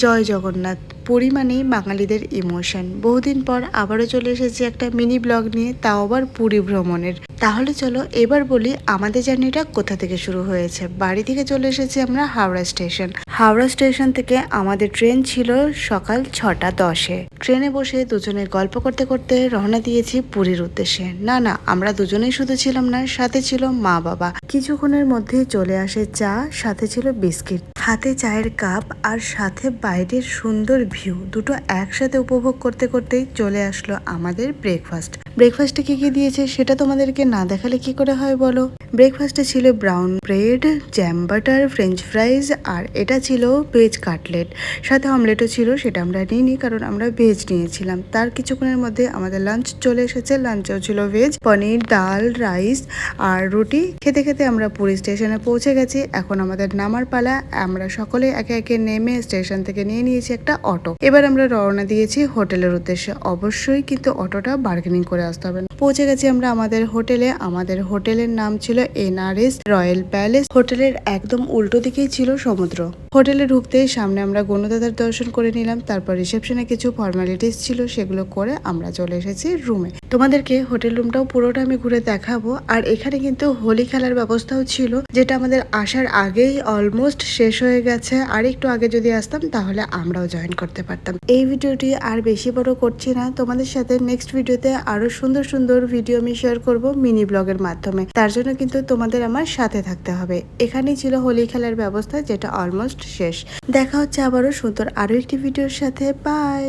জয় জগন্নাথ। পুরী মানেই বাঙালিদের ইমোশন। বহুদিন পর আবারও চলে এসেছি একটা মিনি ব্লগ নিয়ে, তাও আবার পুরী ভ্রমণের। তাহলে চলো এবার বলি আমাদের জার্নিটা কোথা থেকে শুরু হয়েছে। বাড়ি থেকে চলে এসেছি আমরা হাওড়া স্টেশন। হাওড়া স্টেশন থেকে আমাদের ট্রেন ছিল সকাল 6:10-এ। ট্রেনে বসে দুজনে গল্প করতে করতে রওনা দিয়েছি পুরীর উদ্দেশ্যে। না, আমরা দুজনেই শুধু ছিলাম না, সাথে ছিল মা বাবা। কিছুক্ষণের মধ্যেই চলে আসে চা, সাথে ছিল বিস্কিট, হাতে চায়ের কাপ আর সাথে বাইরের সুন্দর ভিউ। দুটো একসাথে উপভোগ করতে করতেই চলে আসলো আমাদের ব্রেকফাস্টে কি কি দিয়েছে সেটা তোমাদেরকে না দেখালে কি করে হয় বলো। ব্রেকফাস্টে ছিল brown bread, jam butter, french fries, আর এটা ছিল ভেজ কাটলেট। সাথে অমলেটও ছিল, সেটা আমরা নিইনি কারণ আমরা ভেজ নিয়েছিলাম। তার কিছুক্ষণের মধ্যে আমাদের লাঞ্চ চলে এসেছে। লাঞ্চেও ছিল ভেজ, পনির, ডাল, রাইস আর রুটি। খেতে খেতে আমরা পুরী স্টেশনে পৌঁছে গেছি। এখন আমাদের নামার পালা। আমরা সকলে একে একে নেমে স্টেশন থেকে নিয়ে নিয়েছি একটা অটো। এবার আমরা রওনা দিয়েছি হোটেলের উদ্দেশ্যে। অবশ্যই কিন্তু অটোটা বার্গেনিং করে আসতে হবে। পৌঁছে গেছি আমরা আমাদের হোটেলে। আমাদের হোটেলের নাম ছিল NRS রয়্যাল প্যালেস। হোটেলের একদম উল্টো দিকেই ছিল সমুদ্র। হোটেলে ঢুকতেই সামনে আমরা গণদাদার দর্শন করে নিলাম। তারপর রিসেপশনে কিছু ফর্মালিটিস ছিল, সেগুলো করে আমরা চলে এসেছি রুমে। তোমাদেরকে হোটেল রুমটাও পুরোটা আমি ঘুরে দেখাবো। আর এখানে কিন্তু হোলি খেলার ব্যবস্থাও ছিল, যেটা আমাদের আসার আগেই অলমোস্ট শেষ হয়ে গেছে। আর একটু আগে যদি আসতাম তাহলে আমরাও জয়েন করতে পারতাম। এই ভিডিওটি আর বেশি বড় করছি না, তোমাদের সাথে নেক্সট ভিডিওতে আরো সুন্দর সুন্দর ভিডিও আমি শেয়ার করব মিনি ব্লগের মাধ্যমে। তার জন্য কিন্তু তোমাদের আমার সাথে থাকতে হবে। এখানেই ছিল হোলি খেলার ব্যবস্থা, যেটা অলমোস্ট শেষ। দেখা হচ্ছে আবারও সুন্দর আরো একটি ভিডিওর সাথে। বাই।